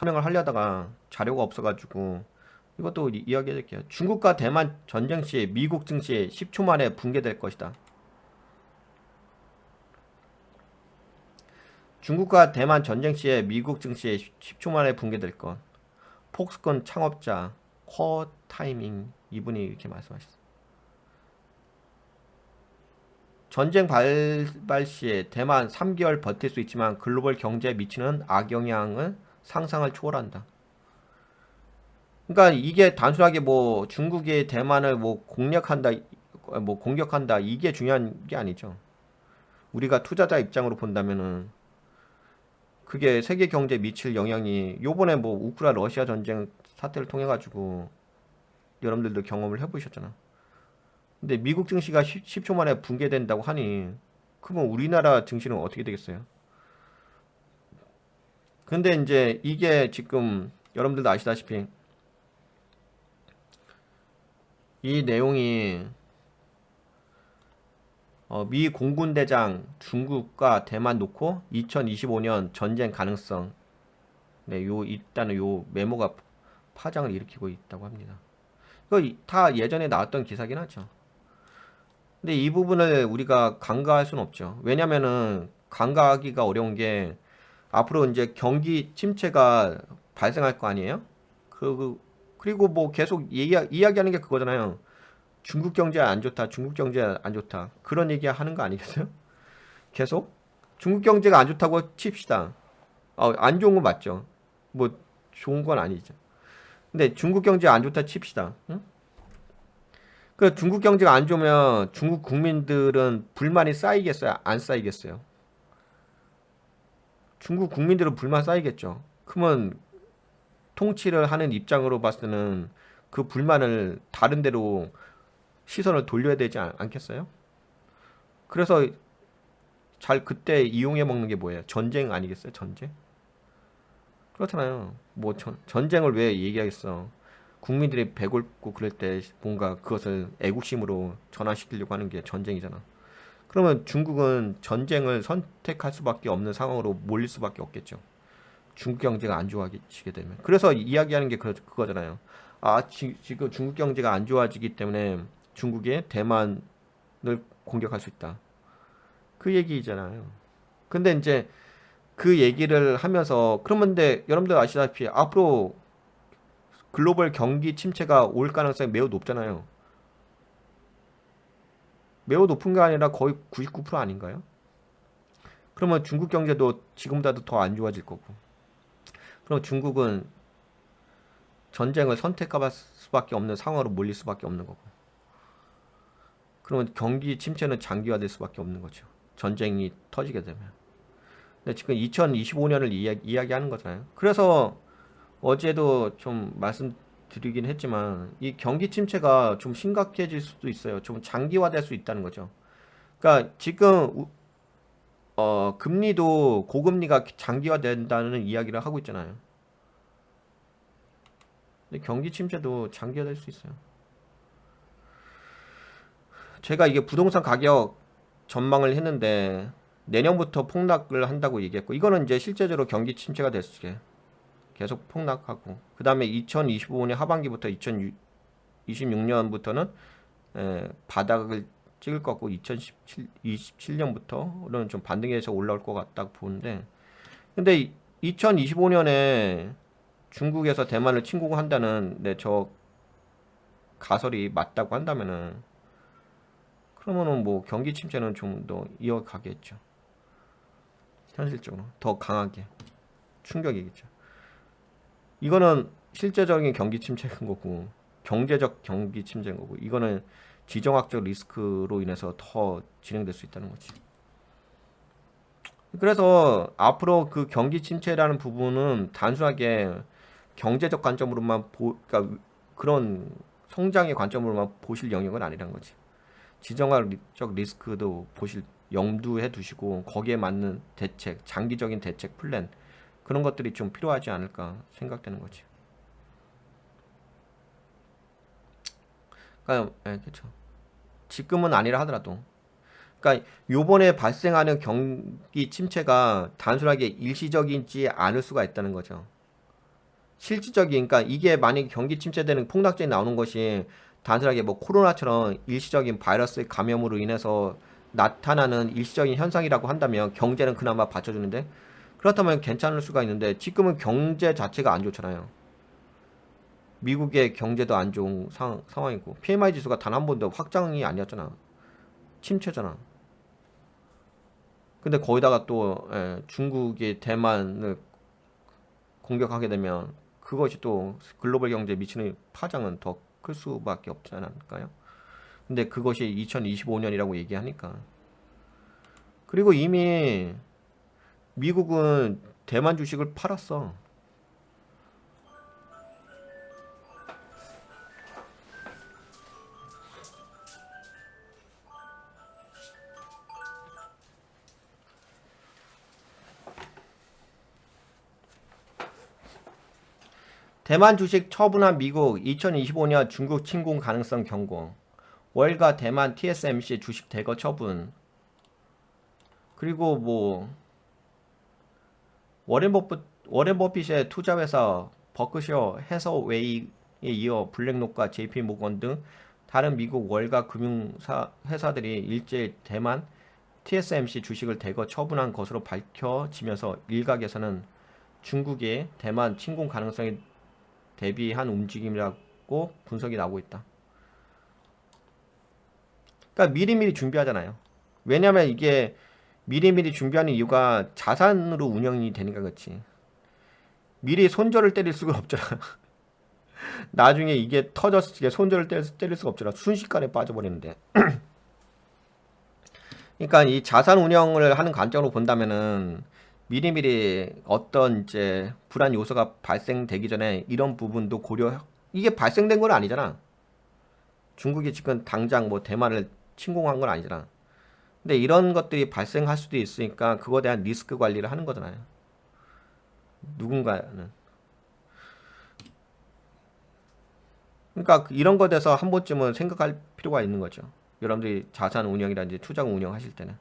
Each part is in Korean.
설명을 하려다가 자료가 없어가지고 이것도 이야기해드릴게요. 중국과 대만 전쟁 시 미국 증시 10초 만에 붕괴될 것이다. 중국과 대만 전쟁 시에 미국 증시 10초 만에 붕괴될 것. 폭스콘 창업자 쿼 타이밍 이분이 이렇게 말씀하셨어요. 전쟁 발발 시에 대만 3개월 버틸 수 있지만 글로벌 경제에 미치는 악영향은 상상을 초월한다. 그러니까 이게 단순하게 뭐 중국이 대만을 뭐 공략한다, 뭐 공격한다 이게 중요한 게 아니죠. 우리가 투자자 입장으로 본다면은 그게 세계 경제에 미칠 영향이 요번에 뭐 우크라 러시아 전쟁 사태를 통해 가지고 여러분들도 경험을 해보셨잖아. 근데 미국 증시가 10초 만에 붕괴된다고 하니 그러면 우리나라 증시는 어떻게 되겠어요? 근데 이제 이게 지금 여러분들도 아시다시피 이 내용이 미 공군대장 중국과 대만 놓고 2025년 전쟁 가능성 네, 일단은 요 메모가 파장을 일으키고 있다고 합니다. 이거 다 예전에 나왔던 기사긴 하죠. 근데 이 부분을 우리가 간과할 수는 없죠. 왜냐면은 간과하기가 어려운 게 앞으로 이제 경기 침체가 발생할 거 아니에요? 그리고 뭐 계속 이야기하는 게 그거잖아요. 중국 경제 안 좋다, 중국 경제 안 좋다. 그런 얘기 하는 거 아니겠어요? 계속? 중국 경제가 안 좋다고 칩시다. 안 좋은 건 맞죠. 뭐 좋은 건 아니죠. 근데 중국 경제 안 좋다 칩시다. 응? 그 중국 경제가 안 좋으면 중국 국민들은 불만이 쌓이겠어요? 안 쌓이겠어요? 중국 국민들은 불만 쌓이겠죠. 그러면 통치를 하는 입장으로 봤을 때는 그 불만을 다른 데로 시선을 돌려야 되지 않겠어요? 그래서 잘 그때 이용해 먹는 게 뭐예요? 전쟁 아니겠어요? 전쟁? 그렇잖아요. 뭐 전쟁을 왜 얘기하겠어? 국민들이 배고프고 그럴 때 뭔가 그것을 애국심으로 전환시키려고 하는 게 전쟁이잖아. 그러면 중국은 전쟁을 선택할 수밖에 없는 상황으로 몰릴 수밖에 없겠죠. 중국 경제가 안 좋아지게 되면. 그래서 이야기하는 게 그거잖아요. 지금 중국 경제가 안 좋아지기 때문에 중국이 대만을 공격할 수 있다. 그 얘기잖아요. 근데 이제 그 얘기를 하면서 그런데 여러분들 아시다시피 앞으로 글로벌 경기 침체가 올 가능성이 매우 높잖아요. 매우 높은 게 아니라 거의 99% 아닌가요? 그러면 중국 경제도 지금보다도 더 안 좋아질 거고. 그럼 중국은 전쟁을 선택할 수밖에 없는 상황으로 몰릴 수밖에 없는 거고. 그러면 경기 침체는 장기화될 수밖에 없는 거죠. 전쟁이 터지게 되면. 근데 지금 2025년을 이야기하는 거잖아요. 그래서 어제도 좀 말씀드리긴 했지만 이 경기 침체가 좀 심각해질 수도 있어요. 좀 장기화될 수 있다는 거죠. 그러니까 지금 금리도 고금리가 장기화된다는 이야기를 하고 있잖아요. 근데 경기 침체도 장기화될 수 있어요. 제가 이게 부동산 가격 전망을 했는데 내년부터 폭락을 한다고 얘기했고 이거는 이제 실제적으로 경기 침체가 됐을 게 계속 폭락하고 그 다음에 2025년 하반기부터 2026년부터는 바닥을 찍을 것 같고 2027년부터는 좀 반등해서 올라올 것 같다고 보는데 근데 2025년에 중국에서 대만을 침공한다는 저 가설이 맞다고 한다면은 그러면은 뭐 경기 침체는 좀 더 이어가겠죠. 현실적으로 더 강하게 충격이겠죠. 이거는 실제적인 경기 침체인 거고 경제적 경기 침체인 거고 이거는 지정학적 리스크로 인해서 더 진행될 수 있다는 거지. 그래서 앞으로 그 경기 침체라는 부분은 단순하게 경제적 관점으로만 그러니까 그런 성장의 관점으로만 보실 영역은 아니란 거지. 지정학적 리스크도 보실 염두해 두시고 거기에 맞는 대책, 장기적인 대책 플랜 그런 것들이 좀 필요하지 않을까 생각되는 거지. 그러니까 그렇죠. 지금은 아니라 하더라도 그러니까 요번에 발생하는 경기 침체가 단순하게 일시적이지 않을 수가 있다는 거죠. 실질적인, 그러니까 이게 만약에 경기 침체되는 폭락전이 나오는 것이 단순하게 뭐 코로나처럼 일시적인 바이러스 감염으로 인해서 나타나는 일시적인 현상이라고 한다면 경제는 그나마 받쳐주는데, 그렇다면 괜찮을 수가 있는데 지금은 경제 자체가 안 좋잖아요. 미국의 경제도 안 좋은 상황이고 PMI 지수가 단 한 번도 확장이 아니었잖아. 침체잖아. 근데 거기다가 또 중국이 대만을 공격하게 되면 그것이 또 글로벌 경제에 미치는 파장은 더 클 수밖에 없지 않을까요? 근데 그것이 2025년이라고 얘기하니까. 그리고 이미 미국은 대만 주식을 팔았어. 대만 주식 처분한 미국 2025년 중국 침공 가능성 경고. 월가 대만 TSMC 주식 대거 처분. 그리고 뭐 워렌 버핏의 투자회사 버크셔 해서웨이에 이어 블랙록과 JP 모건 등 다른 미국 월가 금융사 회사들이 일제히 대만 TSMC 주식을 대거 처분한 것으로 밝혀지면서 일각에서는 중국의 대만 침공 가능성에 대비한 움직임이라고 분석이 나오고 있다. 그러니까 미리미리 준비하잖아요. 왜냐면 이게 미리미리 준비하는 이유가 자산으로 운영이 되니까 그렇지. 미리 손절을 때릴 수가 없잖아. 나중에 이게 터졌을 때 손절을 때릴 수가 없잖아. 순식간에 빠져버리는데. 그러니까 이 자산 운영을 하는 관점으로 본다면은 미리미리 어떤 이제 불안 요소가 발생되기 전에 이런 부분도 이게 발생된 건 아니잖아. 중국이 지금 당장 뭐 대만을 침공한 건 아니잖아. 근데 이런 것들이 발생할 수도 있으니까 그거에 대한 리스크 관리를 하는 거잖아요. 누군가는. 그러니까 이런 거에 대해서 한 번쯤은 생각할 필요가 있는 거죠. 여러분들이 자산 운영이라든지 투자금 운영하실 때는.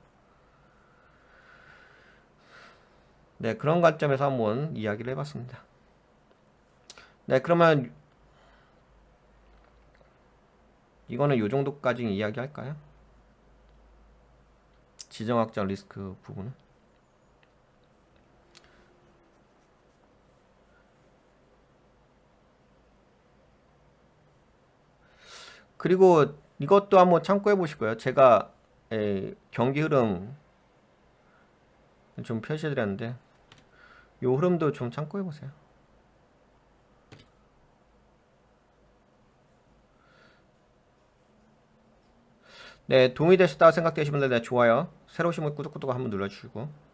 네, 그런 관점에서 한번 이야기를 해봤습니다. 네, 그러면 이거는 요 정도까지 이야기할까요? 지정학적 리스크 부분은. 그리고 이것도 한번 참고해 보시고요. 제가 경기 흐름 좀 표시해 드렸는데 요 흐름도 좀 참고해 보세요. 네, 도움이 되셨다고 생각되시는 분들 좋아요. 새로 오신 분 구독 한번 눌러주시고